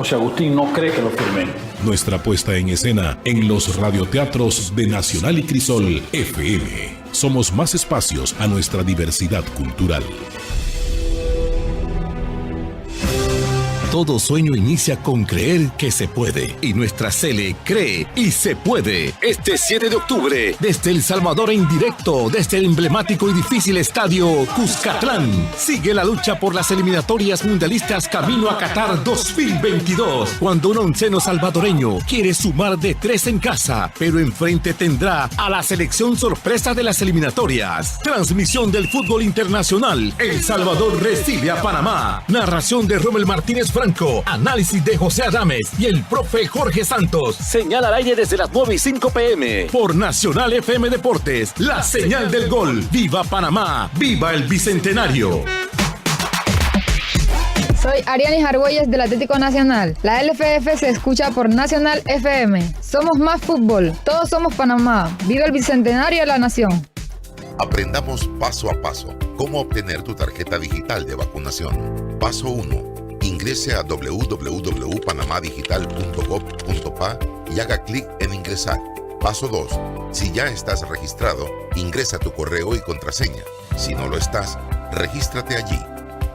José Agustín no cree que lo firmen. Nuestra puesta en escena en los radioteatros de Nacional y Crisol FM. Somos más espacios a nuestra diversidad cultural. Todo sueño inicia con creer que se puede. Y nuestra Cele cree y se puede. Este 7 de octubre, desde El Salvador en directo, desde el emblemático y difícil estadio Cuscatlán, sigue la lucha por las eliminatorias mundialistas camino a Qatar 2022. Cuando un onceno salvadoreño quiere sumar de 3 en casa, pero enfrente tendrá a la selección sorpresa de las eliminatorias. Transmisión del fútbol internacional. El Salvador recibe a Panamá. Narración de Rommel Martínez Franco, análisis de José Adames y el profe Jorge Santos. Señal al aire desde las 9:05 p.m. por Nacional FM Deportes, la señal del gol. ¡Viva Panamá! ¡Viva el Bicentenario! Soy Ariane Argüelles del Atlético Nacional. La LFF se escucha por Nacional FM. Somos más fútbol. Todos somos Panamá. ¡Viva el Bicentenario de la Nación! Aprendamos paso a paso cómo obtener tu tarjeta digital de vacunación. Paso 1. Ingrese a www.panamadigital.gov.pa y haga clic en ingresar. Paso 2. Si ya estás registrado, ingresa tu correo y contraseña. Si no lo estás, regístrate allí.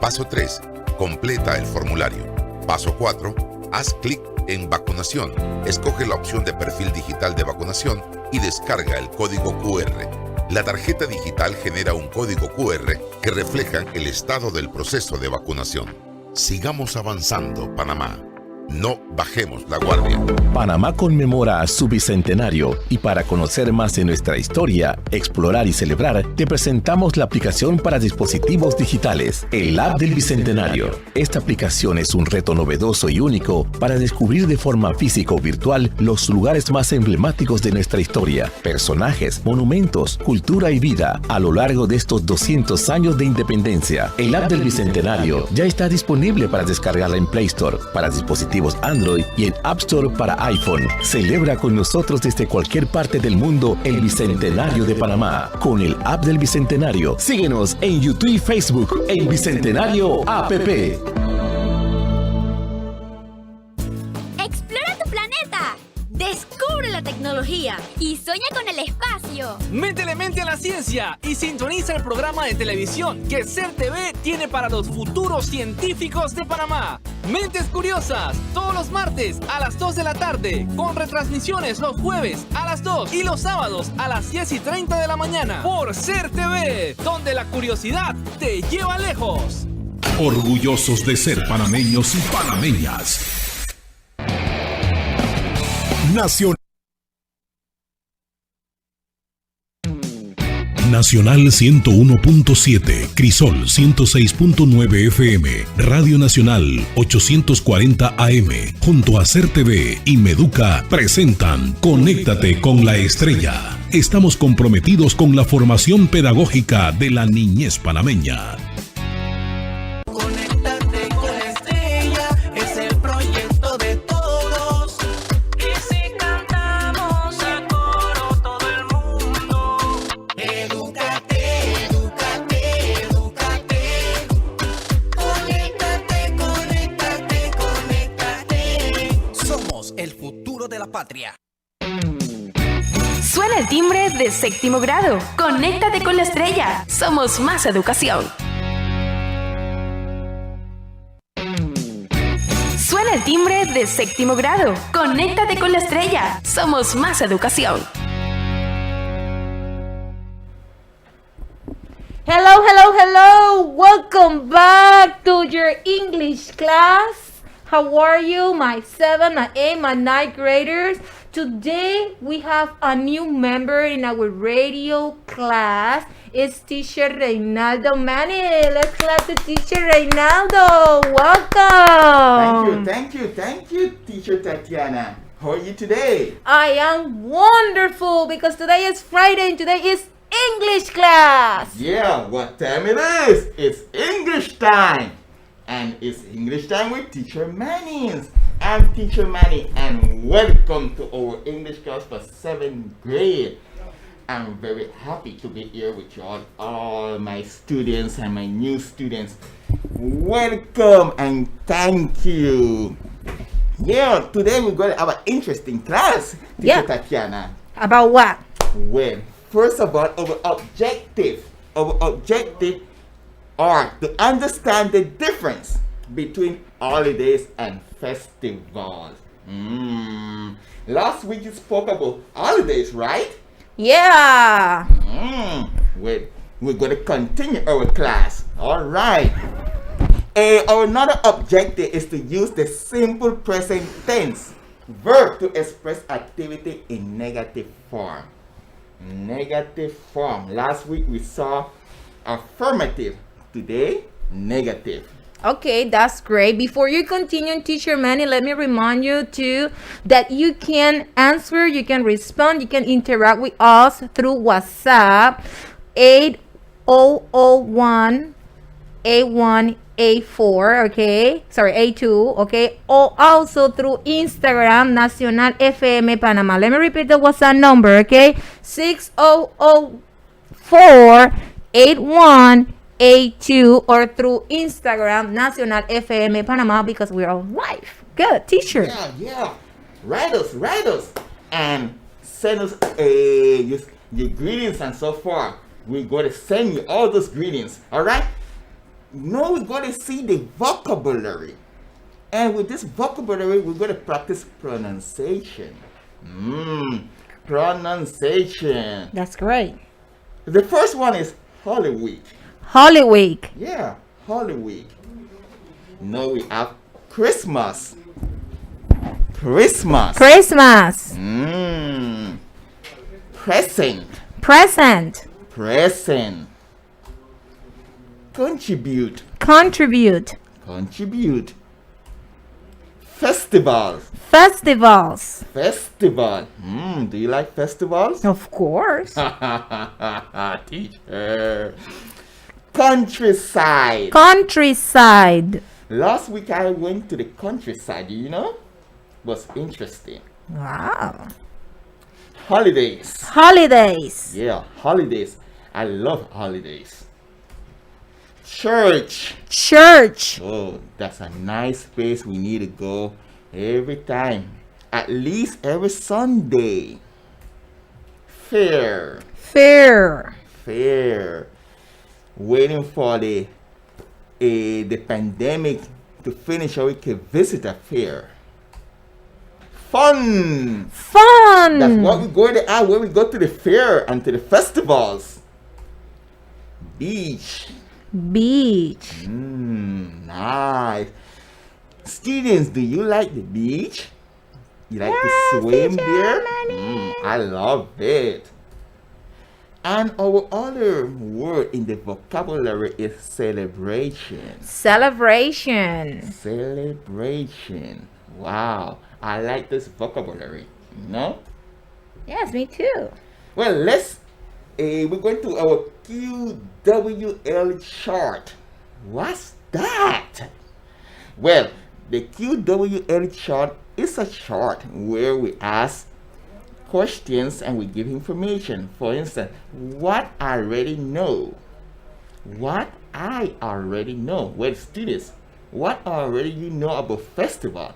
Paso 3. Completa el formulario. Paso 4. Haz clic en vacunación. Escoge la opción de perfil digital de vacunación y descarga el código QR. La tarjeta digital genera un código QR que refleja el estado del proceso de vacunación. Sigamos avanzando, Panamá. No bajemos la guardia. Panamá conmemora su bicentenario y para conocer más de nuestra historia, explorar y celebrar, te presentamos la aplicación para dispositivos digitales, el App del Bicentenario. Esta aplicación es un reto novedoso y único para descubrir de forma física o virtual los lugares más emblemáticos de nuestra historia, personajes, monumentos, cultura y vida a lo largo de estos 200 años de independencia. El App del Bicentenario ya está disponible para descargarla en Play Store, para dispositivos Android y en App Store para iPhone. Celebra con nosotros desde cualquier parte del mundo el Bicentenario de Panamá con el App del Bicentenario. Síguenos en YouTube y Facebook en Bicentenario App. Explora tu planeta. Descubre la tecnología y sueña con el espacio. Métele mente a la ciencia y sintoniza el programa de televisión que SER TV tiene para los futuros científicos de Panamá. Mentes Curiosas, todos los martes a las 2 de la tarde, con retransmisiones los jueves a las 2 y los sábados a las 10:30 de la mañana por SER TV, donde la curiosidad te lleva lejos. Orgullosos de ser panameños y panameñas. Nacional 101.7, Crisol 106.9 FM, Radio Nacional 840 AM, junto a SER TV y Meduca presentan Conéctate con la Estrella. Estamos comprometidos con la formación pedagógica de la niñez panameña. Conéctate con la Estrella, es el proyecto de todos. Y si cantamos a coro todo el mundo, edúcate, edúcate, edúcate. Conéctate, conéctate, conéctate. Somos el futuro de la patria. Suena el timbre de 7º grado. Conéctate con la Estrella. Somos más educación. Suena el timbre de 7º grado. Conéctate con la Estrella. Somos más educación. Hello, hello, hello. Welcome back to your English class. How are you, my 7, my 8, my 9 graders? Today we have a new member in our radio class. It's teacher Reynaldo Manny. Let's clap to teacher Reynaldo. Welcome. Thank you, teacher Tatiana. How are you today? I am wonderful because today is Friday and today is English class. Yeah, what time it is? It's English time. And it's English time with teacher Manny. I'm teacher Manny and welcome to our English class for 7th grade. I'm very happy to be here with you all my students and my new students. Welcome and thank you. Yeah, today we're going to have an interesting class, Teacher Yeah. Tatiana. About what? Well, first of all, our objective are to understand the difference between holidays and festivals. Last week you spoke about holidays, right? Yeah. Well, we're going to continue our class. All right. Our another objective is to use the simple present tense verb to express activity in negative form. Negative form. Last week we saw affirmative. Today, negative. Okay, that's great. Before you continue, Teacher Manny, let me remind you too that you can answer, you can respond, you can interact with us through WhatsApp 8001 A1 A4, okay? Sorry, A2, okay? Or also through Instagram, Nacional FM Panamá. Let me repeat the WhatsApp number, okay? 6004 81 A2 or through Instagram, Nacional FM Panamá, because we're on live. Good, teacher. Yeah. Write us. And send us your greetings and so forth. We're going to send you all those greetings, all right? Now we're going to see the vocabulary. And with this vocabulary, we're going to practice pronunciation. Pronunciation. That's great. The first one is Holy Week. Holy Week. Yeah, Holy Week. Now we have Christmas. Christmas. Present. Contribute. Festival. Do you like festivals? Of course. Teacher. Countryside. Last week I went to the countryside, you know? It was interesting. Wow. Holidays. Yeah, holidays. I love holidays. Church. Oh, that's a nice place we need to go every time. At least every Sunday. Fair. Waiting for the pandemic to finish so we can visit a fair. Fun. That's what we're going to add when we go to the fair and to the festivals. Beach. Nice. Students, do you like the beach? You like to swim there? I love it. And our other word in the vocabulary is celebration. Wow, I like this vocabulary, you know? Yes, me too. Well, we're going to our QWL chart. What's that? Well, the QWL chart is a chart where we ask questions and we give information. For instance, what I already know. Well, students, what already you know about festival?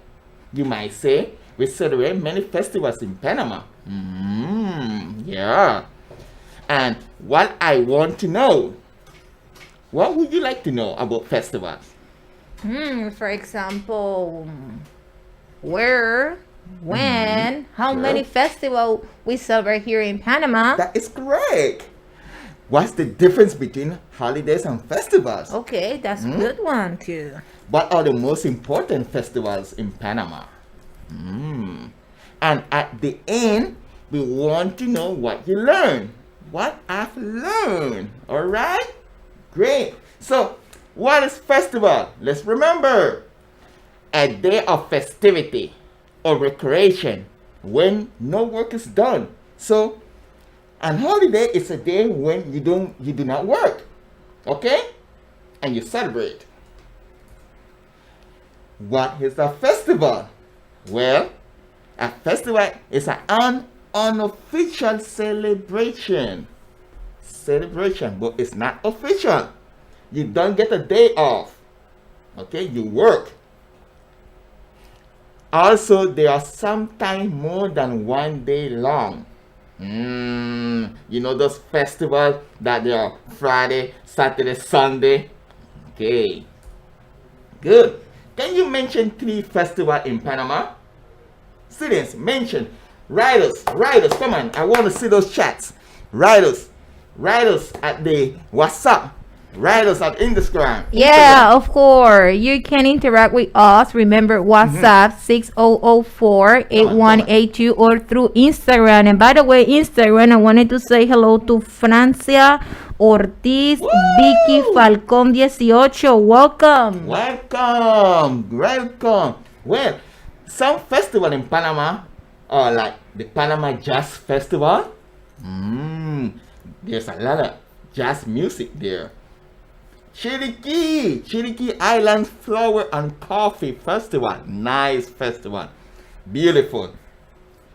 You might say, we celebrate many festivals in Panama. Yeah. And what I want to know. What would you like to know about festivals? For example, where, when, how many festivals we celebrate here in Panama. That is correct. What's the difference between holidays and festivals? Okay, that's a good one too. What are the most important festivals in Panama? And at the end, we want to know what you learned. What I've learned. All right? Great. So, what is festival? Let's remember. A day of festivity or recreation when no work is done. So, an holiday is a day when you do not work. Okay? And you celebrate. What is a festival? Well, a festival is an unofficial celebration, but it's not official. You don't get a day off. Okay, you work. Also, they are sometimes more than 1 day long. You know those festivals that they are Friday, Saturday, Sunday? Okay. Good. Can you mention 3 festivals in Panama? Students, mention. Writers, come on. I want to see those chats. Writers at the WhatsApp. Writers at Instagram. Yeah, of course. You can interact with us. Remember WhatsApp 6004-8182 or through Instagram. And by the way, Instagram, I wanted to say hello to Francia Ortiz, Vicky Falcón 18. Welcome. Well, some festival in Panama are like the Panama Jazz Festival. There's a lot of jazz music there. Chiriquí Island Flower and Coffee Festival. Nice festival. Beautiful.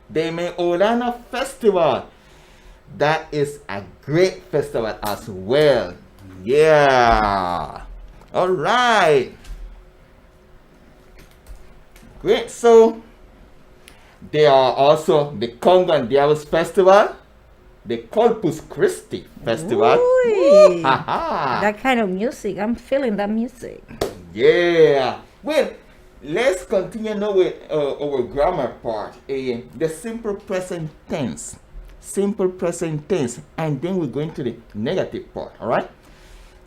The Meolana Festival. That is a great festival as well. Yeah. All right. Great. So, there are also the Congo and Diablos Festival. The Corpus Christi Festival. That kind of music. I'm feeling that music. Yeah. Well, let's continue now with our grammar part. The simple present tense. And then we're going to the negative part. All right.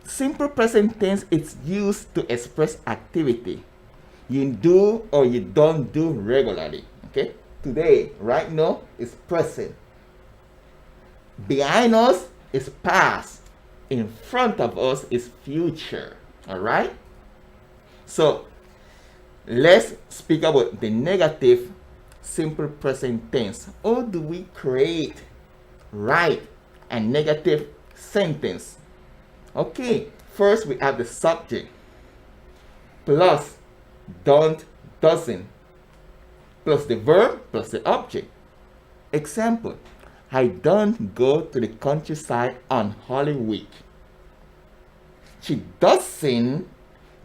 Simple present tense is used to express activity you do or you don't do regularly. Okay. Today, right now, is present. Behind us is past. In front of us is future. All right. So let's speak about the negative simple present tense. How do we create, write a negative sentence? Okay. First we have the subject plus don't, doesn't, plus the verb plus the object. Example. I don't go to the countryside on Holy Week. She doesn't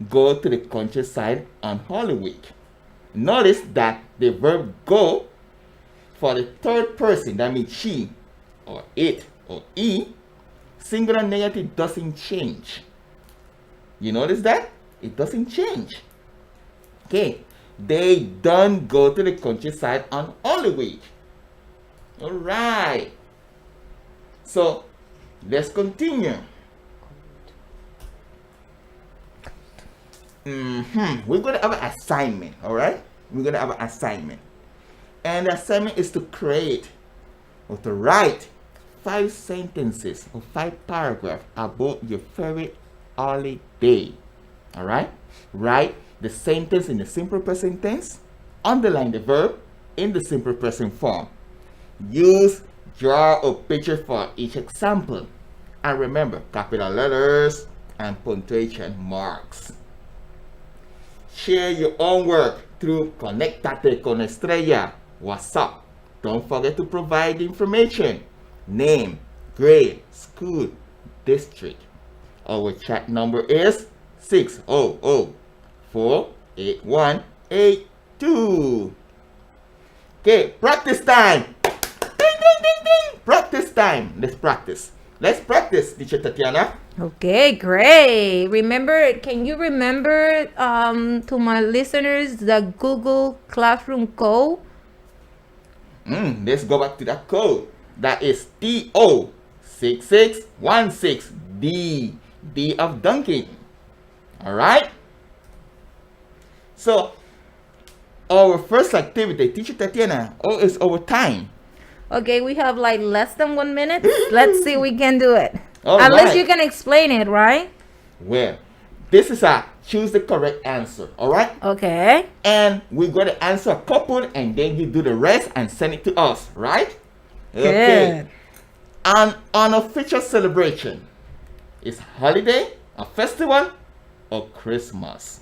go to the countryside on Holy Week. Notice that the verb go for the third person, that means she or it or he, singular negative doesn't change. You notice that? It doesn't change. Okay. They don't go to the countryside on Holy Week. All right. So let's continue. We're going to have an assignment. All right. We're going to have an assignment. And the assignment is to create or to write 5 sentences or 5 paragraphs about your favorite holiday. All right. Write the sentence in the simple present tense. Underline the verb in the simple present form. Use draw or picture for each example. And remember, capital letters and punctuation marks. Share your own work through Conéctate con Estrella WhatsApp. Don't forget to provide the information. Name, grade, school, district. Our chat number is 600-481-82. Okay, practice time. Practice time. Let's practice, Teacher Tatiana. Okay, great. Can you remember to my listeners the Google Classroom code? Let's go back to that code. That is TO6616D. D of Duncan. Alright? So, our first activity, Teacher Tatiana, is our time. Okay, we have like less than 1 minute. Let's see if we can do it. Unless you can explain it, right? Well, this is a choose the correct answer. Alright? Okay. And we're going to answer a couple and then you do the rest and send it to us. Right? Okay. Good. An unofficial celebration is holiday, a festival, or Christmas.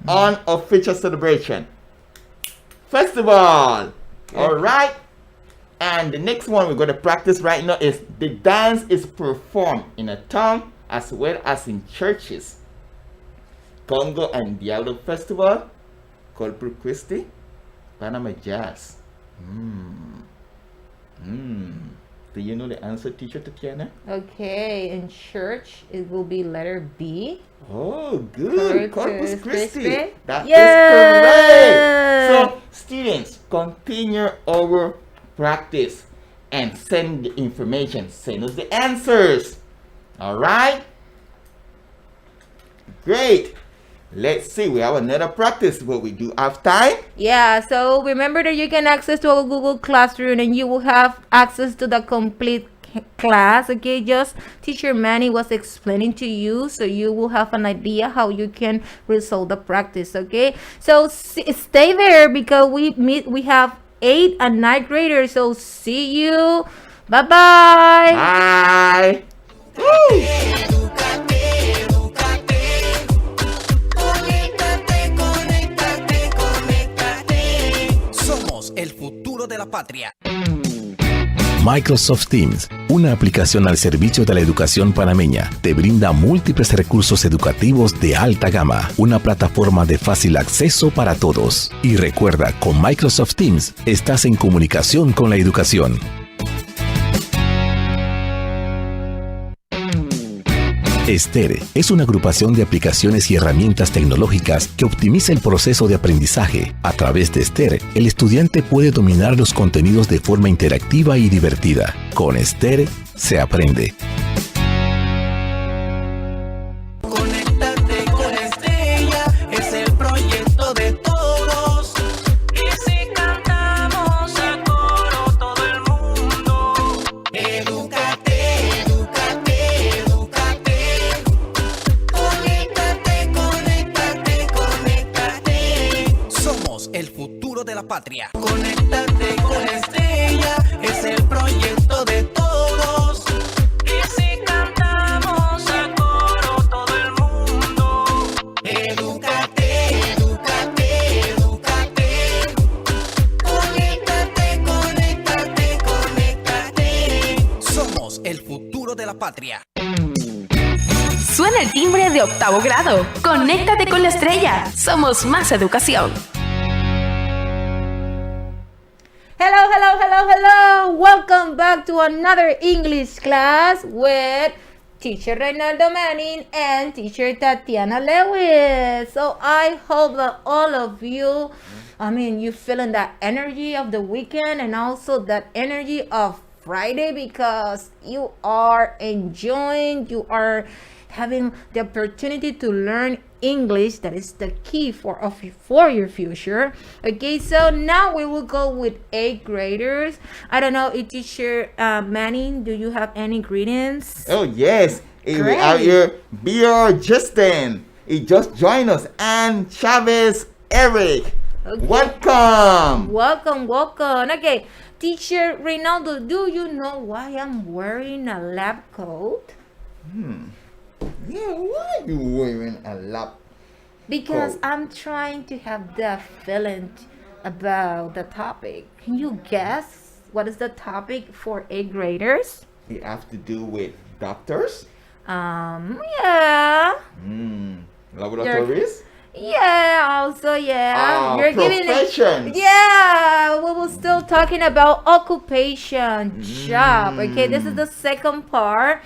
Unofficial celebration. Festival. All right. And the next one we're going to practice right now is the dance is performed in a town as well as in churches. Congo and Diablo Festival, Corpus Christi, Panama Jazz. Do you know the answer, teacher Tatiana? Okay, in church it will be letter B. Oh, good. Corpus Christi. That is correct. So, students, continue our practice and send the information. Send us the answers. All right? Great. Let's see. We have another practice. Will we do have time? Yeah, so remember that you can access to our Google Classroom and you will have access to the complete class. Okay, just teacher Manny was explaining to you, so you will have an idea how you can resolve the practice. Okay, so stay there because we have 8th and 9th graders. So see you. Bye bye. Bye. El futuro de la patria. Microsoft Teams, una aplicación al servicio de la educación panameña, te brinda múltiples recursos educativos de alta gama, una plataforma de fácil acceso para todos. Y recuerda, con Microsoft Teams estás en comunicación con la educación. Estere es una agrupación de aplicaciones y herramientas tecnológicas que optimiza el proceso de aprendizaje. A través de Estere, el estudiante puede dominar los contenidos de forma interactiva y divertida. Con Estere se aprende. Conéctate con Estrella, es el proyecto de todos. Y si cantamos a coro todo el mundo, edúcate, edúcate, edúcate. Conéctate, conéctate, conéctate. Somos el futuro de la patria. Conéctate con Estrella, es el proyecto de todos. Y si cantamos a coro todo el mundo, edúcate, edúcate, edúcate. Conéctate, conéctate, conéctate. Somos el futuro de la patria. Suena el timbre de 8º grado. Conéctate con la estrella. Somos más educación. Hello, hello, hello, hello. Welcome back to another English class with teacher Reynaldo Manning and teacher Tatiana Lewis. So I hope that all of you, you feeling that energy of the weekend and also that energy of Friday because you are enjoying, you are having the opportunity to learn English. That is the key for your future. Okay, so now we will go with 8th graders. I don't know, teacher Manning, do you have any greetings? Oh, yes. We have here B.R. Justin. He just joined us. And Chavez Eric. Okay. Welcome. Welcome. Okay, teacher Reynaldo, do you know why I'm wearing a lab coat? Yeah, why are you wearing a lab Because coat? I'm trying to have the feeling about the topic. Can you guess what is the topic for 8th graders? It have to do with doctors? Yeah. Laboratories? Yeah, also, yeah. Professions. Yeah, we were still talking about occupation, job. Okay, this is the second part.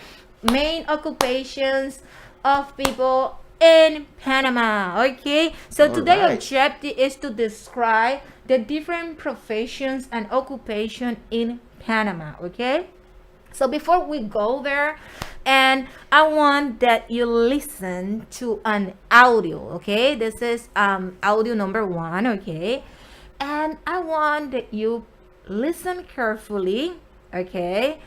Main occupations of people in Panama. Okay, so today's objective is to describe the different professions and occupation in Panama. Okay, so before we go there, and I want that you listen to an audio. Okay, this is audio number 1. Okay, and I want that you listen carefully. Okay,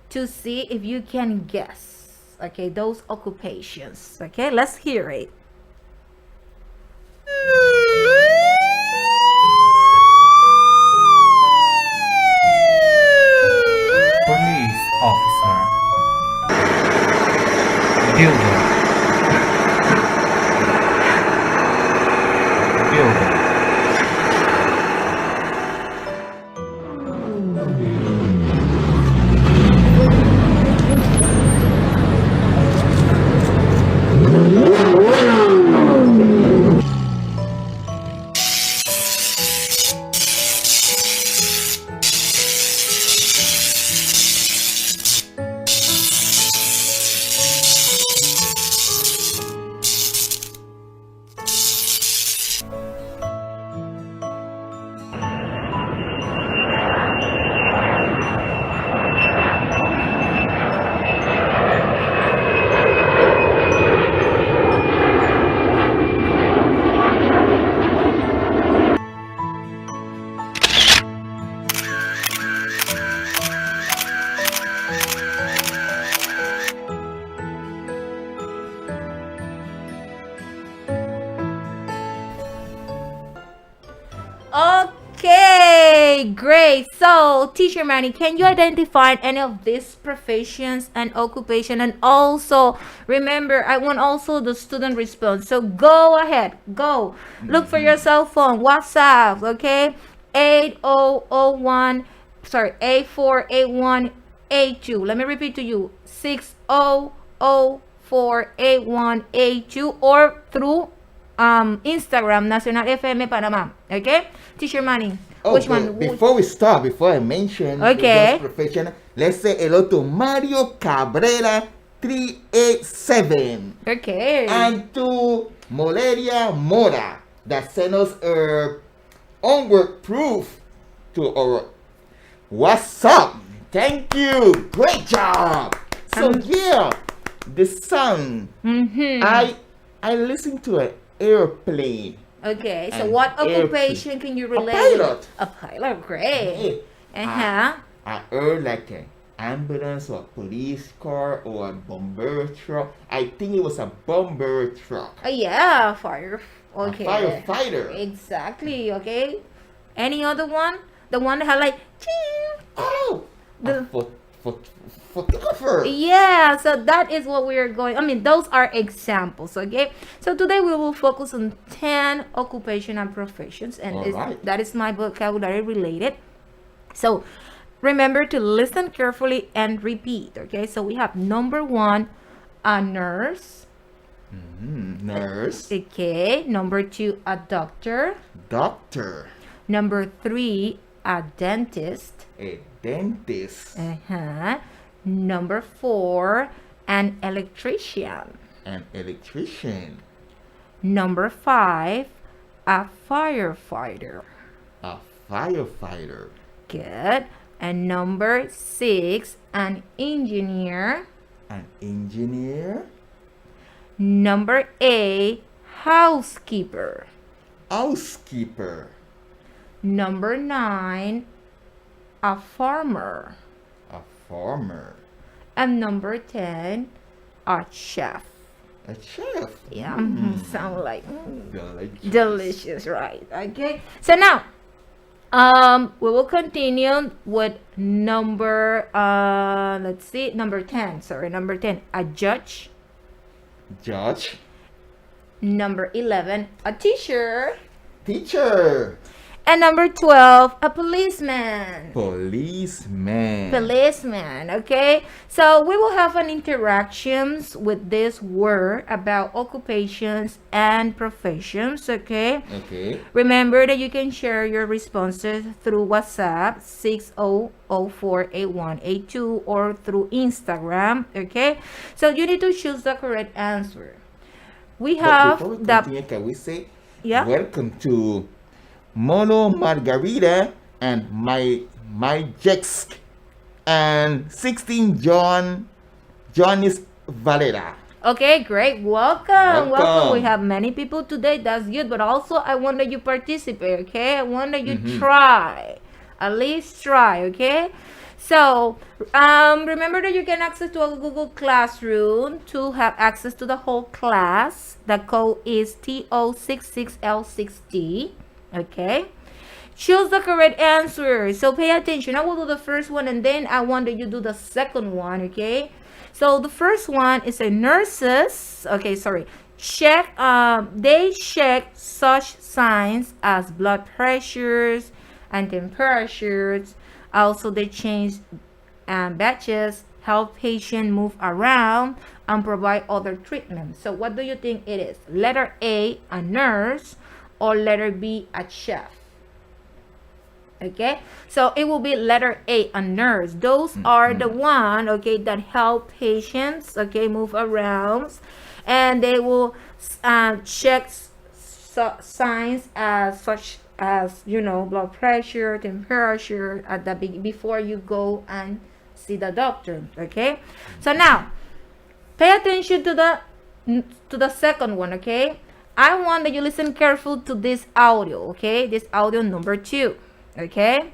to see if you can guess, okay, those occupations. Okay, let's hear it. Police officer, builder, Okay, great. So, Teacher Manny, can you identify any of these professions and occupation? And also, remember, I want also the student response. So, go ahead. Go. Look for your cell phone. WhatsApp, okay? 848182. Let me repeat to you. 60048182 or through Instagram, Nacional FM Panamá. Okay? Teacher Manny, which one? Before we start, before I mention the profession, let's say hello to Mario Cabrera 387. Okay. And to Moleria Mora that sent us her homework proof to our WhatsApp. Thank you. Great job. So yeah, the song. I listen to an airplane. Okay, so what occupation can you relate? A pilot. A pilot, great. I heard like an ambulance or a police car or a bomber truck. I think it was a bomber truck. Yeah, fire. Okay. A firefighter. Exactly. Okay. Any other one? The one that had like. The photographer. Yeah, so that is what we are going. I mean, those are examples. Okay. So today we will focus on 10 occupational professions, and that is my vocabulary related. So remember to listen carefully and repeat. Okay. So we have number 1, a nurse. Nurse. Okay. Number 2, a doctor. Doctor. Number 3, a dentist. A dentist. Number 4, an electrician. An electrician. Number 5, a firefighter. A firefighter. Good. And number 6, an engineer. An engineer. Number 8, housekeeper. Housekeeper. Number 9, a farmer. A farmer. And number 10, a chef. A chef. Yeah, sound like delicious, right? Okay. So now, we will continue with number let's see, number 10. Sorry, number 10, a judge. Judge. Number 11, a teacher. Teacher. And number 12, a policeman. Policeman. Policeman, okay? So we will have an interactions with this word about occupations and professions, okay? Okay. Remember that you can share your responses through WhatsApp 60048182 or through Instagram, okay? So you need to choose the correct answer. We have before we continue, can we say welcome to Mono Margarita and my Jex and 16 Johnny's Valera. Okay, great. Welcome. We have many people today. That's good. But also, I want that you participate, okay? I want that you try. At least try, okay? So, remember that you can access to a Google Classroom to have access to the whole class. The code is TO66L6D. Okay, choose the correct answer. So pay attention. I will do the first one and then I want that you do the second one. Okay, so the first one is a nurses. Okay, sorry. They check such signs as blood pressures and temperatures. Also, they change batches, help patient move around, and provide other treatments. So what do you think it is? Letter A, a nurse, or letter B, a chef? Okay, so it will be letter A, a nurse. Those are the one, okay, that help patients, okay, move around, and they will check signs as such as, you know, blood pressure, temperature at the before you go and see the doctor. Okay, so now pay attention to the second one. Okay, I want that you listen careful to this audio, okay? This audio number 2, okay?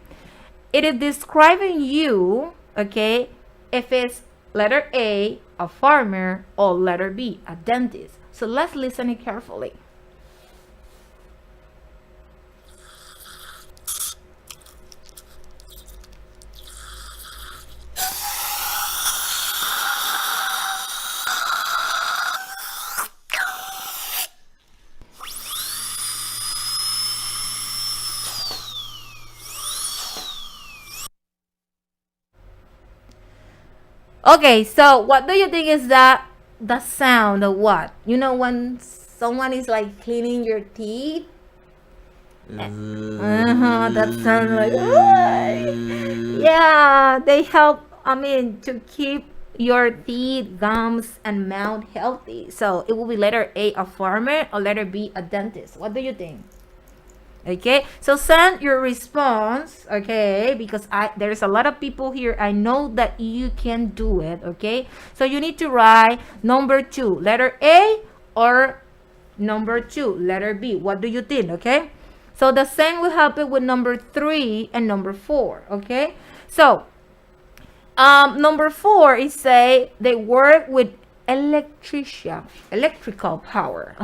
It is describing you, okay, if it's letter A, a farmer, or letter B, a dentist. So let's listen it carefully. Okay, so what do you think is that the sound of what? You know when someone is like cleaning your teeth? That sounds like yeah, they help, I mean, to keep your teeth, gums, and mouth healthy. So it will be letter A, a farmer, or letter B, a dentist. What do you think? Okay, so send your response, okay, because there's a lot of people here. I know that you can do it, okay? So you need to write number 2, letter A, or number 2, letter B. What do you think, okay? So the same will happen with number 3 and number 4, okay? So number 4 is say they work with electrical power.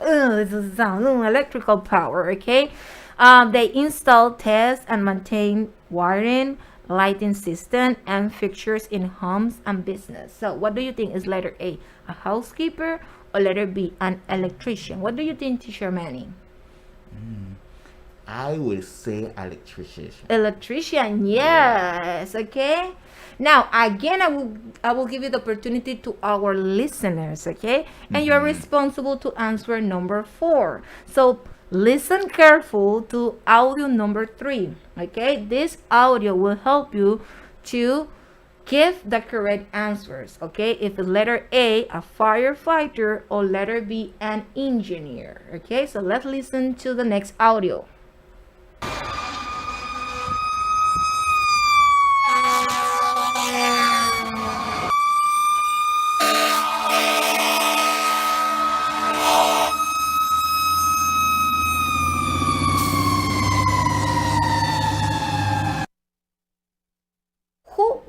This is sound electrical power, okay? They install, test, and maintain wiring, lighting system, and fixtures in homes and business. So what do you think is letter A, a housekeeper, or letter B, an electrician? What do you think, Teacher Manny? I will say electrician. Electrician, yes, okay. Now again, I will give you the opportunity to our listeners, okay? And you're responsible to answer number 4. So listen careful to audio number 3, okay? This audio will help you to give the correct answers, okay? If it's letter A, a firefighter, or letter B, an engineer, okay? So let's listen to the next audio.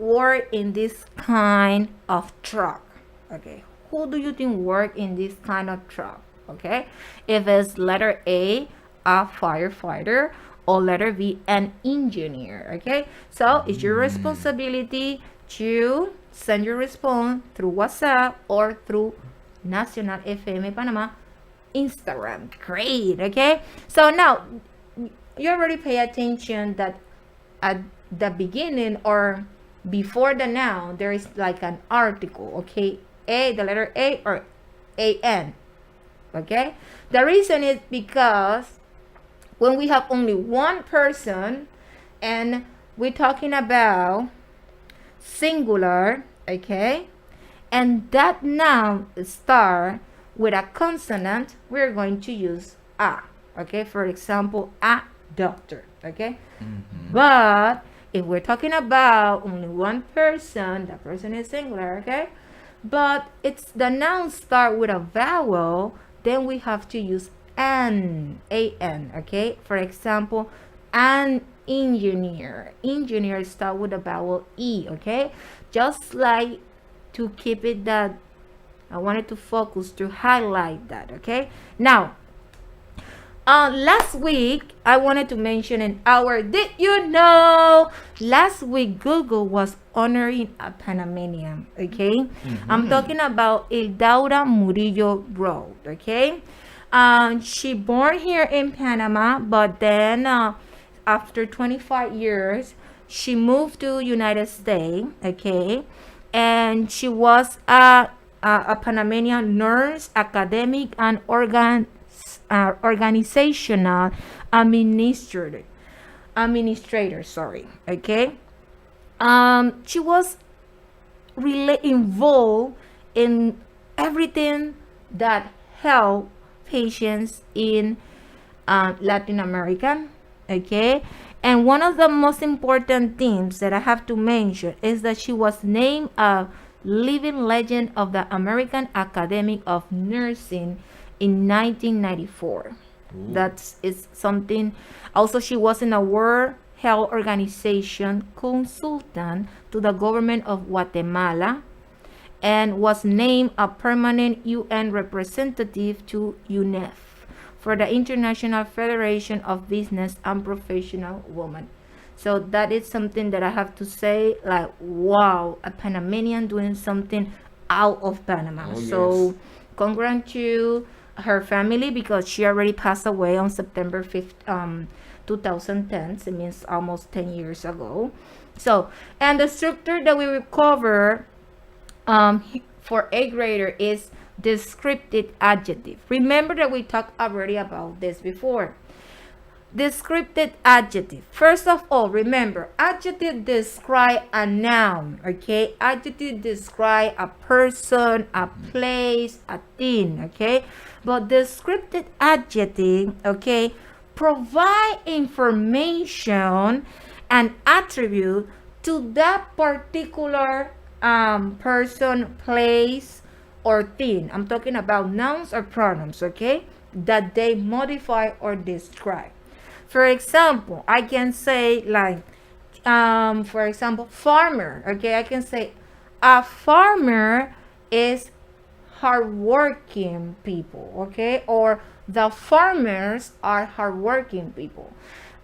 Work in this kind of truck, okay? Who do you think work in this kind of truck, okay? If it's letter A, a firefighter, or letter B, an engineer, okay? So it's your responsibility to send your response through WhatsApp or through Nacional FM Panamá Instagram. Great, okay? So now you already pay attention that at the beginning or before the noun there is like an article, okay? A, the letter A, or an, okay? The reason is because when we have only one person and we're talking about singular, okay, and that noun start with a consonant, we're going to use a, okay? For example, a doctor, okay? But if we're talking about only one person, that person is singular, okay? But it's the noun start with a vowel, then we have to use an, okay? For example, an engineer. Engineer start with a vowel E, okay? Just like to keep it that, I wanted to focus to highlight that, okay? Now, last week, I wanted to mention an hour. Did you know? Last week, Google was honoring a Panamanian, okay? I'm talking about Hildaura Murillo Road, okay? She born here in Panama, but then after 25 years, she moved to United States, okay? And she was a Panamanian nurse, academic, and organizational administrator, okay? She was really involved in everything that helped patients in Latin America, okay? And one of the most important things that I have to mention is that she was named a living legend of the American Academy of Nursing in 1994. That is something. Also, she was in a World Health Organization consultant to the government of Guatemala and was named a permanent UN representative to UNEF for the International Federation of Business and Professional Women. So that is something that I have to say, like, wow, a Panamanian doing something out of Panama. So congrats to her family, because she already passed away on September 5th, 2010. So it means almost 10 years ago. So, and the structure that we will cover for 8th grader is descriptive adjective. Remember that we talked already about this before. Descriptive adjective. First of all, remember, adjective describe a noun, okay? Adjective describe a person, a place, a thing, okay? But descriptive adjective, okay, provide information and attribute to that particular person, place, or thing. I'm talking about nouns or pronouns, okay, that they modify or describe. For example, I can say like, for example, farmer, okay? I can say a farmer is hardworking people, okay? Or the farmers are hardworking people.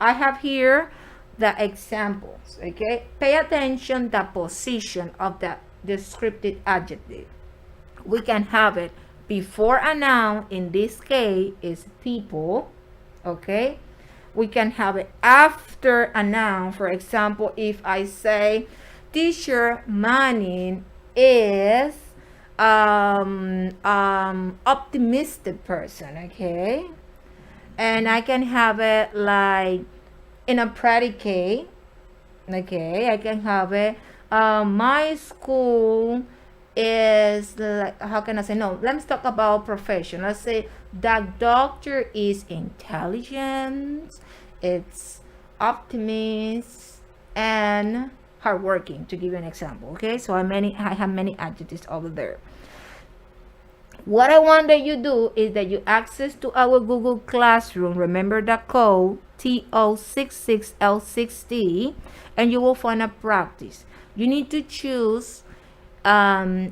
I have here the examples, okay? Pay attention the position of the descriptive adjective. We can have it before a noun, in this case is people, okay? We can have it after a noun. For example, if I say teacher Manning is optimistic person, okay? And I can have it like in a predicate, okay? I can have it my school is like, how can I say, no, let's talk about profession. Let's say the doctor is intelligent, it's optimist, and hardworking, to give you an example, okay? So I have many adjectives over there. What I want that you do is that you access to our Google Classroom. Remember the code TO66L60, and you will find a practice. You need to choose a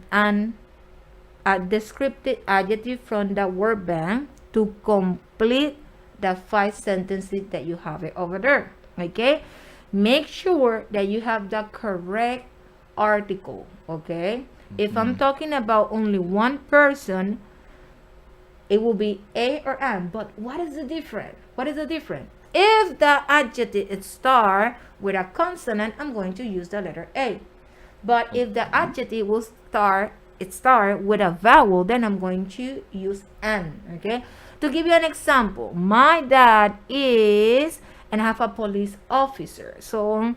descriptive adjective from the word bank to complete the 5 sentences that you have it over there, okay? Make sure that you have the correct article, okay? If I'm talking about only one person, it will be a or an. But what is the difference? What is the difference? If the adjective is start with a consonant, I'm going to use the letter A. But if the adjective will start with a vowel, then I'm going to use an, okay? To give you an example, my dad is, and I have a police officer. So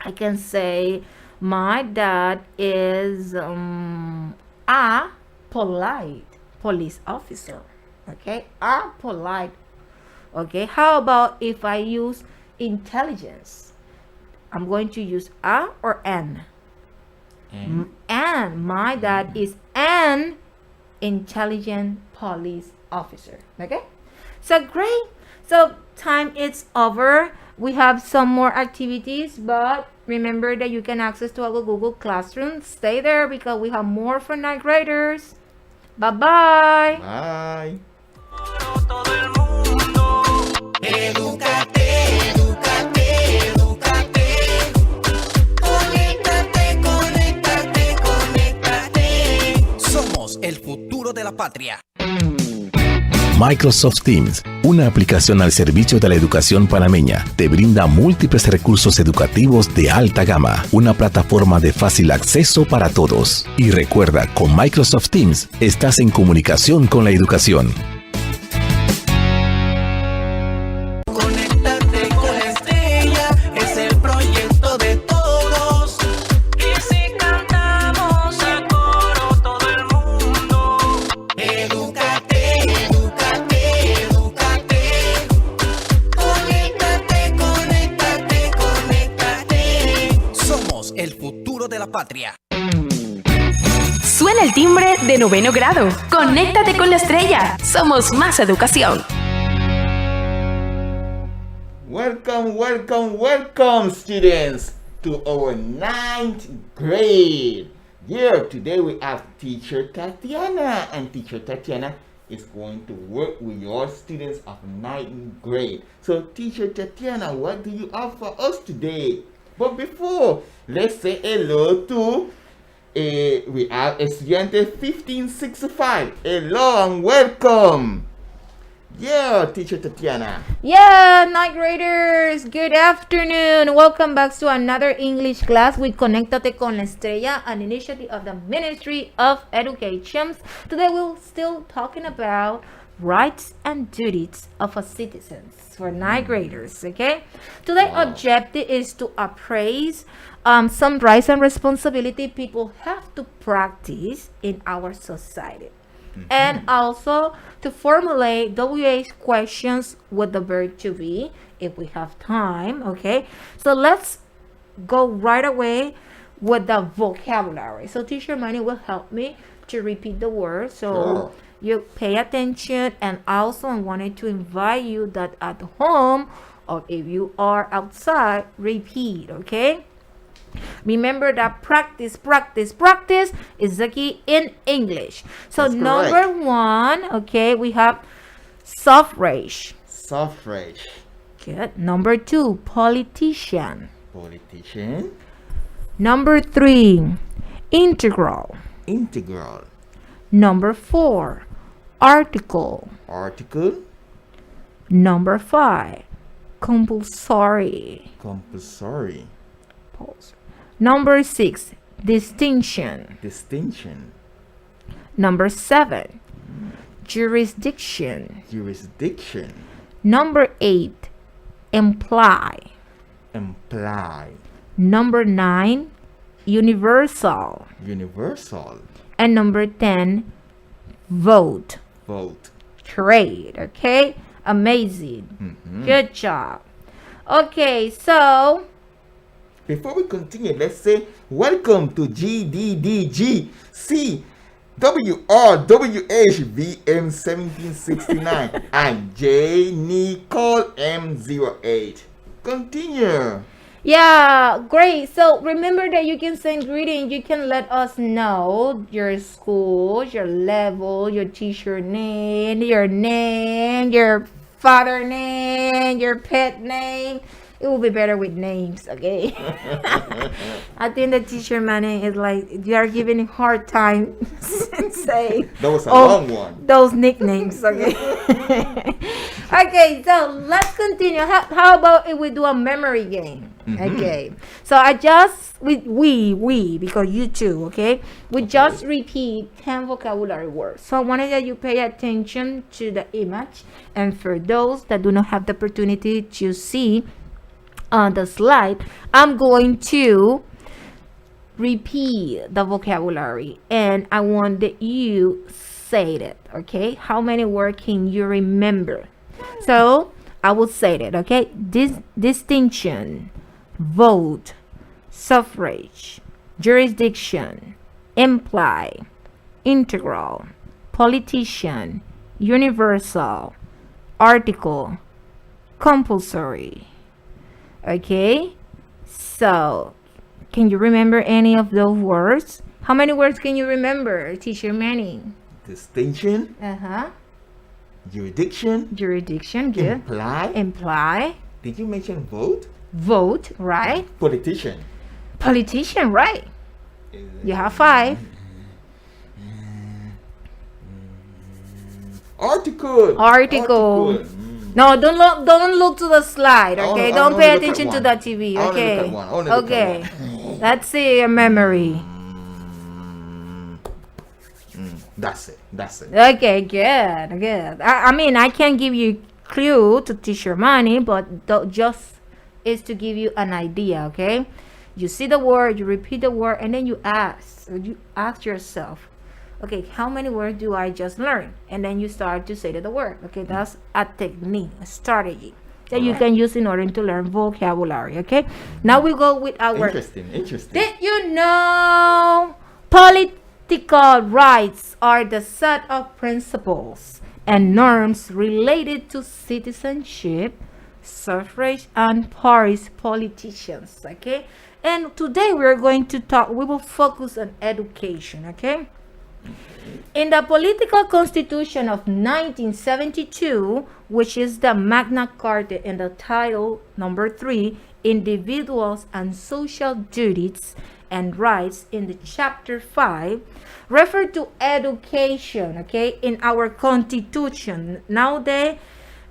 I can say, my dad is a polite police officer, okay? A polite, okay? How about if I use intelligence? I'm going to use a or an. And my dad is an intelligent police officer, okay? So great. So time is over. We have some more activities, but remember that you can access to our Google Classroom. Stay there because we have more for 9th graders. Bye-bye. Bye. Edúcate, edúcate, edúcate. Conéctate, conéctate, conéctate. Somos el futuro de la patria. Microsoft Teams, una aplicación al servicio de la educación panameña, te brinda múltiples recursos educativos de alta gama, una plataforma de fácil acceso para todos. Y recuerda, con Microsoft Teams estás en comunicación con la educación. Conéctate con la estrella, es el proyecto de todos. Y si cantamos a coro todo el mundo, edúcate, edúcate, edúcate. Conéctate, conéctate, conéctate. Somos el futuro de la patria. Suena el timbre de 9º grado. Conéctate con la estrella. Somos más educación. Welcome, welcome, welcome, students, to our 9th grade. Yeah, today we have Teacher Tatiana, and Teacher Tatiana is going to work with your students of 9th grade. So, Teacher Tatiana, what do you have for us today? But before, let's say hello to we have Estudiante 1565. Hello and welcome. Yeah, Teacher Tatiana. Yeah, 9th graders, good afternoon. Welcome back to another English class with Conéctate con la Estrella, an initiative of the Ministry of Education. Today we're still talking about rights and duties of a citizens for ninth graders, okay? Today's objective is to appraise some rights and responsibility people have to practice in our society. And also to formulate WH questions with the verb to be if we have time, okay? So let's go right away with the vocabulary. So teacher Manny will help me to repeat the words. So you pay attention, and also I wanted to invite you that at home or if you are outside, repeat, okay? Remember that practice is the key in English. So That's number correct. one, okay, we have suffrage. Suffrage. Good. Number two, politician. Politician. Number three, integral. Integral. Number four, article. Article. Number five, compulsory. Compulsory. Number six, distinction. Distinction. Number seven, jurisdiction. Jurisdiction. Number eight, imply. Imply. Number nine, universal. Universal. And number 10, vote. Vote. Great, okay? Amazing. Good job. Okay, so Before we continue, let's say welcome to GDDG CWRWH 1769 and J Nicole M08. Continue. yeah, great. So remember that you can send greeting. You can let us know your school, your level, your teacher name, your father name, your pet name. It will be better with names, okay? I think the teacher Manny is like, you are giving him hard time say That was a long one. those nicknames, okay? Okay, so let's continue. How about if we do a memory game? Okay, so I just we because you too, okay, we just repeat 10 vocabulary words. So I wanted that you pay attention to the image, and for those that do not have the opportunity to see on the slide, I'm going to repeat the vocabulary, and I want that you say it, okay? How many words can you remember? So I will say it, okay? Distinction, vote, suffrage, jurisdiction, imply, integral, politician, universal, article, compulsory. Okay, so can you remember any of those words? How many words can you remember, teacher Manning? Distinction. Jurisdiction. Jurisdiction, good. Imply. Did you mention vote? Vote, right? Politician. Politician, right? You have 5. Article. No, don't look to the slide, okay? Don't pay attention to the TV, okay? Okay. Let's see your memory. That's it. Okay, good. I mean, I can give you clue to teacher money, but just is to give you an idea, okay? You see the word, you repeat the word, and then you ask yourself, okay, how many words do I just learn? And then you start to say the word. Okay, that's a technique, a strategy that you can use in order to learn vocabulary. Okay, now we go with our interesting. Did you know political rights are the set of principles and norms related to citizenship, suffrage, and Paris politicians? Okay, and today we will focus on education. Okay. In the political constitution of 1972, which is the Magna Carta in the title number 3, individuals and social duties and rights in the chapter 5, refer to education, okay, in our constitution. Nowadays,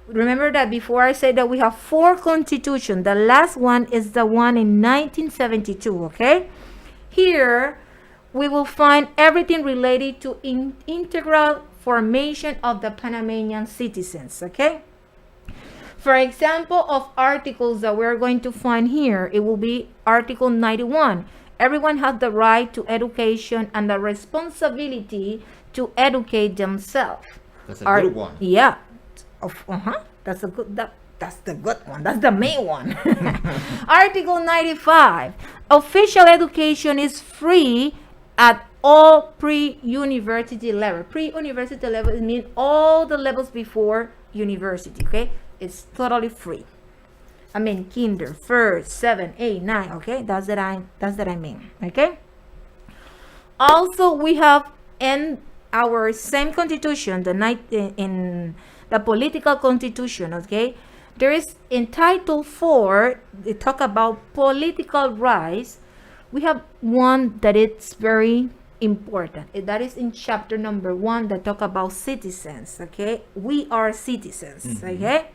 remember that before I said that we have 4 constitutions. The last one is the one in 1972, okay? Here, we will find everything related to integral formation of the Panamanian citizens, okay? For example of articles that we're going to find here, it will be Article 91. Everyone has the right to education and the responsibility to educate themselves. That's a good one. Yeah. That's a good that's the good one. That's the main one. Article 95. Official education is free at all pre-university level. Pre-university level means all the levels before university, okay? It's totally free. I mean kinder, first, 7, 8, 9, okay? That's that I mean, okay? Also, we have in our same constitution, in the political constitution, okay? There is in Title 4, they talk about political rights. We have one that it's very important. That is in chapter number 1 that talk about citizens, okay? We are citizens, okay?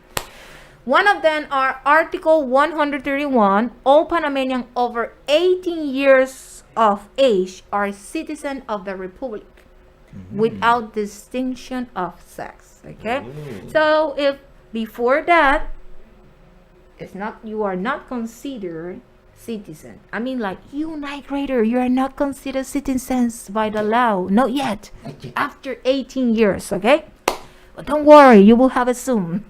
One of them are Article 131. All Panamanians over 18 years of age are citizens of the Republic without distinction of sex, okay? So if before that, you are not considered citizen. I mean, like you, ninth grader, you are not considered citizens by the law. Not yet. After 18 years, okay? But don't worry, you will have it soon.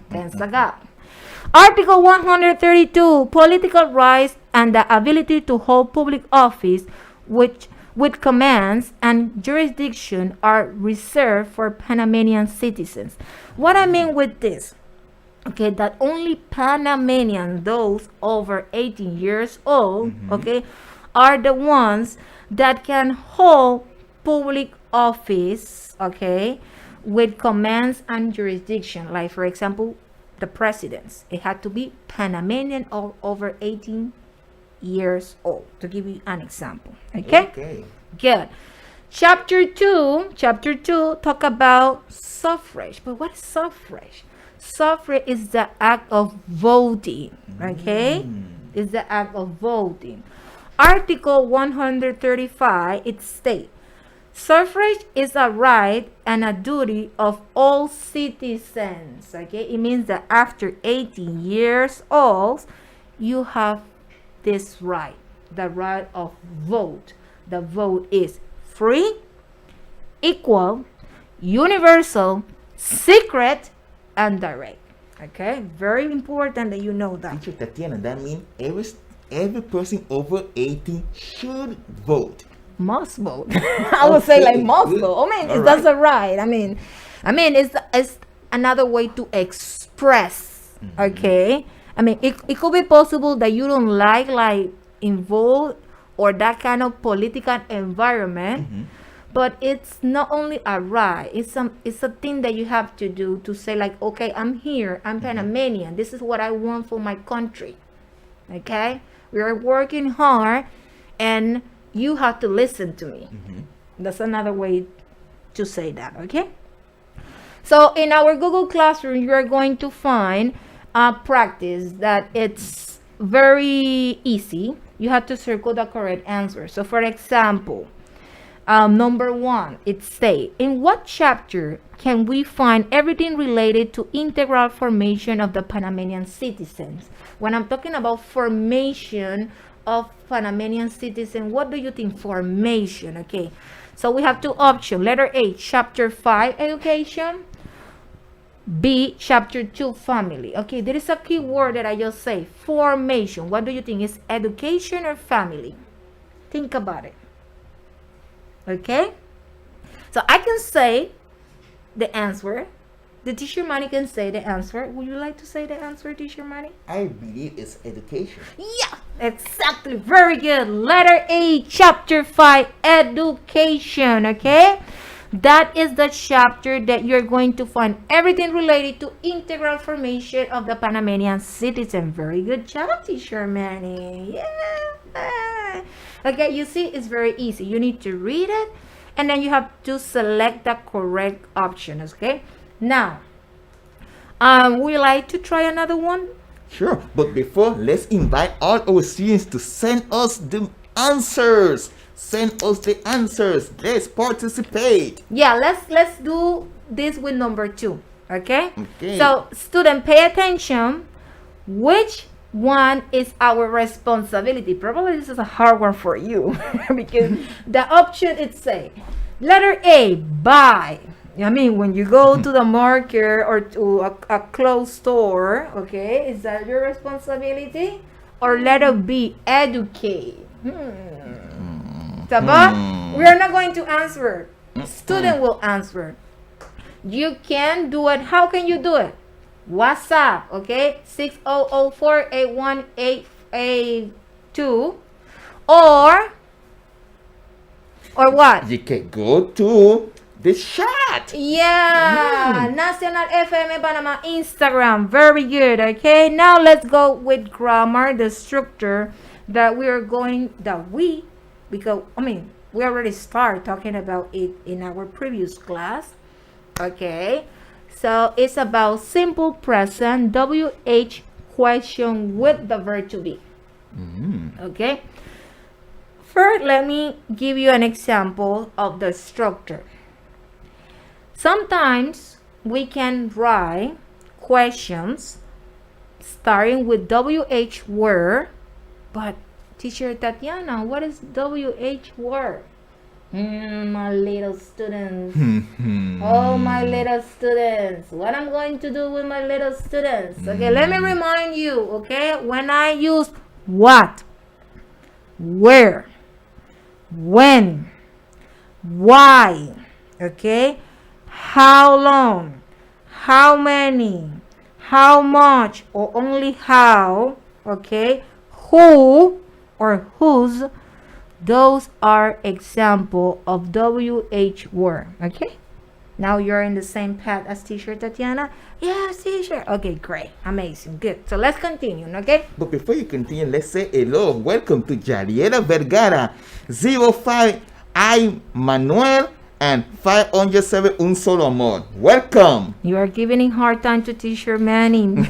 Thanks to God. Article 132, political rights and the ability to hold public office, which with commands and jurisdiction are reserved for Panamanian citizens. What I mean with this, okay, that only Panamanians, those over 18 years old, okay, are the ones that can hold public office, okay, with commands and jurisdiction. Like, for example, the presidents. It had to be Panamanian or over 18 years old, to give you an example. Okay? Good. Chapter 2 talk about suffrage. But what is suffrage? Suffrage is the act of voting. Okay? It's the act of voting. Article 135, it states, suffrage is a right and a duty of all citizens. Okay? It means that after 18 years old, you have this right, the right of vote. The vote is free, equal, universal, secret, and direct. Okay? Very important that you know that. Teacher Tatiana, that means every person over 18 should vote. Must vote. I would say like must vote. I mean, that's a right. I mean, it's another way to express. Okay? I mean, it could be possible that you don't like involved or that kind of political environment, but it's not only a right. It's a thing that you have to do to say like, okay, I'm here. I'm Panamanian. This is what I want for my country. Okay? We are working hard, and you have to listen to me. That's another way to say that. Okay? So in our Google Classroom, you are going to find a practice that it's very easy. You have to circle the correct answer. So for example, number 1, it states, in what chapter can we find everything related to integral formation of the Panamanian citizens? When I'm talking about formation of Panamanian citizens, what do you think? Formation. Okay, so we have 2 options. Letter A, chapter 5, education. B, chapter 2, family. Okay, there is a key word that I just say, formation. What do you think? Is education or family? Think about it. Okay, so I can say the answer. The teacher Manny can say the answer. Would you like to say the answer, teacher Manny? I believe it's education. Yeah, exactly. Very good. Letter A, chapter 5, education. Okay, that is the chapter that you're going to find everything related to integral formation of the Panamanian citizen. Very good job, teacher Manny. Yeah. Okay, you see, it's very easy. You need to read it, and then you have to select the correct option. Okay. Now, Would you like to try another one? Sure, but before, let's invite all our students to send us the answers. Send us the answers. Let's participate. Yeah, let's do this with number 2. Okay? Okay. So, student, pay attention. Which one is our responsibility? Probably this is a hard one for you because the option it say letter A, buy. I mean, when you go to the market or to a clothes store, okay, is that your responsibility? Or letter B, educate. But we are not going to answer. Student will answer. You can do it. How can you do it? WhatsApp, okay? 6004818882 or what? You can go to the chat. Yeah, Nacional FM Panama Instagram. Very good. Okay, now let's go with grammar, the structure that we are going because we already started talking about it in our previous class. Okay, so it's about simple present WH question with the verb to be. Okay, first let me give you an example of the structure. Sometimes we can write questions starting with WH word, but teacher Tatiana, what is WH word? My little students. Oh, my little students. What I'm going to do with my little students? Okay, let me remind you, okay, when I use what, where, when, why, okay, how long, how many, how much, or only how, okay, who or whose, those are example of WH word. Okay, now you're in the same path as teacher Tatiana. Yes, teacher. Okay, great, amazing, good. So let's continue. Okay, but before you continue, let's say hello, welcome to Jariera Vergara, 05 I Manuel and 507 Un Solo Amor. Welcome. You are giving a hard time to teacher Manning.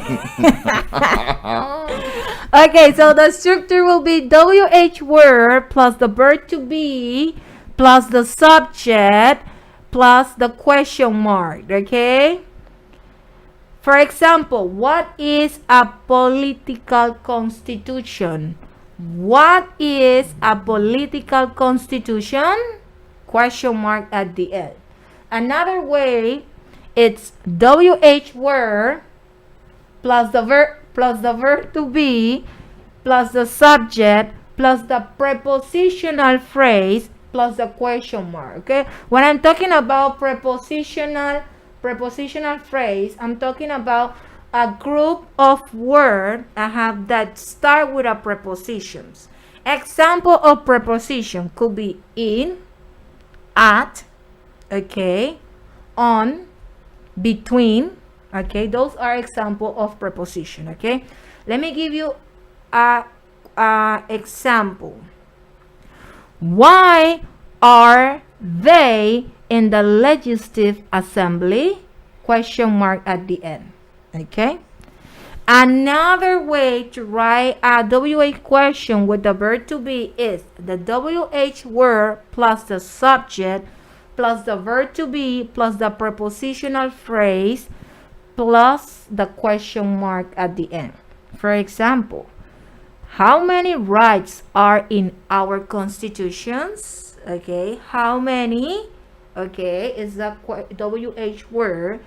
Okay, so the structure will be WH word plus the verb to be plus the subject plus the question mark. Okay, for example, what is a political constitution? What is a political constitution? Question mark at the end. Another way, it's WH word plus the verb to be plus the subject plus the prepositional phrase plus the question mark. Okay, when I'm talking about prepositional phrase, I'm talking about a group of words that start with a prepositions. Example of preposition could be in, at, okay, on, between. Okay, those are example of preposition. Okay, let me give you a example. Why are they in the legislative assembly? Question mark at the end. Okay, another way to write a WH question with the verb to be is the WH word plus the subject plus the verb to be plus the prepositional phrase plus the question mark at the end. For example, how many rights are in our constitutions? Okay, how many? Okay, is the WH word.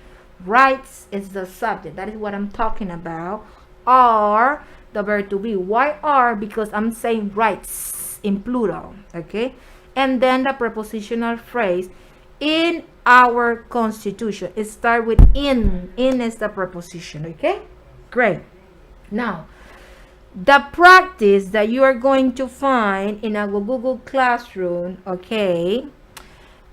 Rights is the subject. That is what I'm talking about. Are the verb to be. Why are? Because I'm saying rights in plural. Okay, and then the prepositional phrase in our constitution. It starts with in. In is the preposition. Okay, great. Now, the practice that you are going to find in our Google Classroom, okay,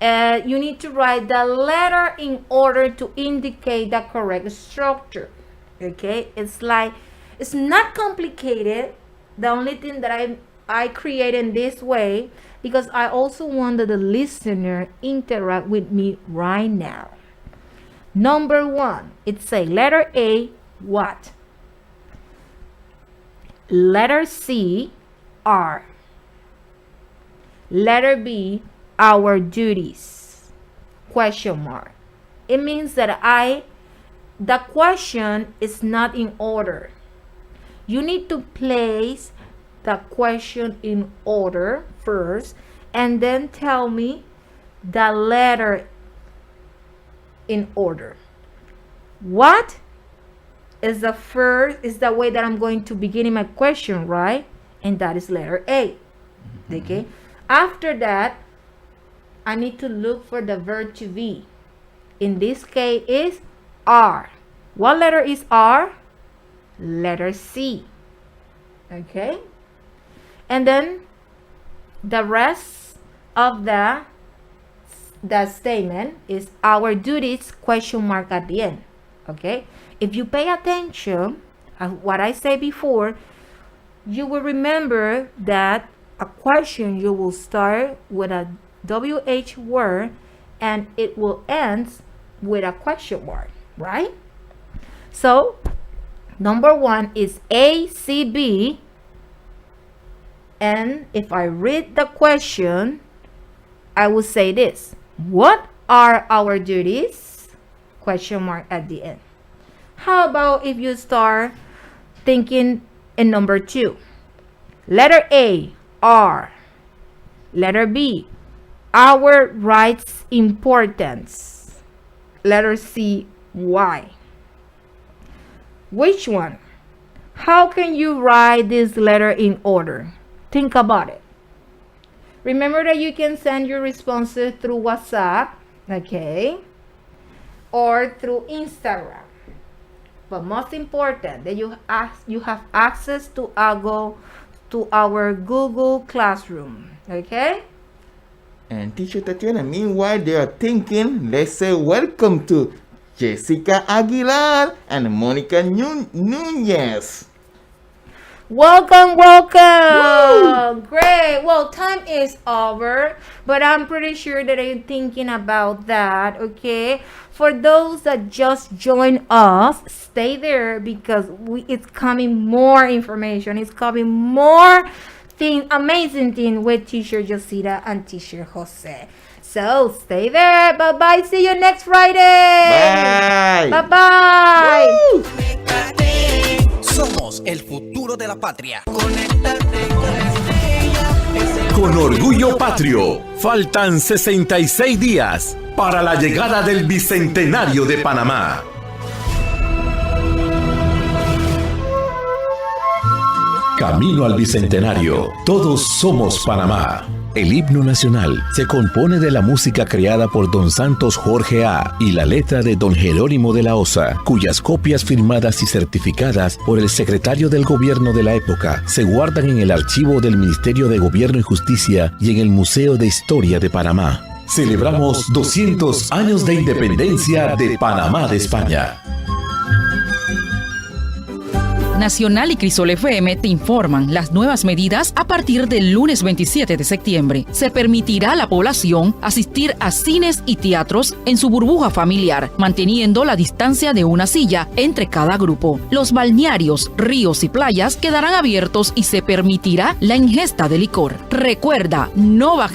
you need to write the letter in order to indicate the correct structure. Okay, it's not complicated. The only thing that I create in this way because I also want that the listener interact with me right now. Number 1, it say letter A, what? Letter C, are. Letter B, our duties. Question mark. It means that the question is not in order. You need to place the question in order first and then tell me the letter in order. What is the way that I'm going to begin my question, right? And that is letter A. Okay. After that, I need to look for the verb to be. In this case is are. What letter is R? Letter C. Okay. And then the rest of the statement is our duties, question mark at the end. Okay. If you pay attention to what I said before, you will remember that a question you will start with a WH word and it will end with a question mark, right? So number 1 is A, C, B. And if I read the question, I will say this. What are our duties? Question mark at the end. How about if you start thinking in number 2? Letter A, are. Letter B, our rights importance. Letter C, why. Which one? How can you write this letter in order? Think about it. Remember that you can send your responses through WhatsApp, okay, or through Instagram. But most important, that you have access to our Google Classroom, okay? And Teacher Tatiana, meanwhile they are thinking, let's say welcome to Jessica Aguilar and Monica Nunez. Welcome. Woo! Great. Well, time is over, but I'm pretty sure that you're thinking about that, okay? For those that just joined us, stay there because it's coming more information. It's coming more amazing thing with Teacher Josita and Teacher Jose. So stay there. Bye-bye. See you next Friday. Bye. Bye-bye. Woo! Somos el futuro de la patria. Conéctate con la estrella. Con orgullo patrio, faltan 66 días para la llegada del Bicentenario de Panamá. Camino al Bicentenario, todos somos Panamá. El himno nacional se compone de la música creada por Don Santos Jorge A. y la letra de Don Jerónimo de la Osa, cuyas copias firmadas y certificadas por el secretario del gobierno de la época se guardan en el archivo del Ministerio de Gobierno y Justicia y en el Museo de Historia de Panamá. Celebramos 200 años de independencia de Panamá de España. Nacional y Crisol FM te informan las nuevas medidas a partir del lunes 27 de septiembre. Se permitirá a la población asistir a cines y teatros en su burbuja familiar, manteniendo la distancia de una silla entre cada grupo. Los balnearios, ríos y playas quedarán abiertos y se permitirá la ingesta de licor. Recuerda, no bajemos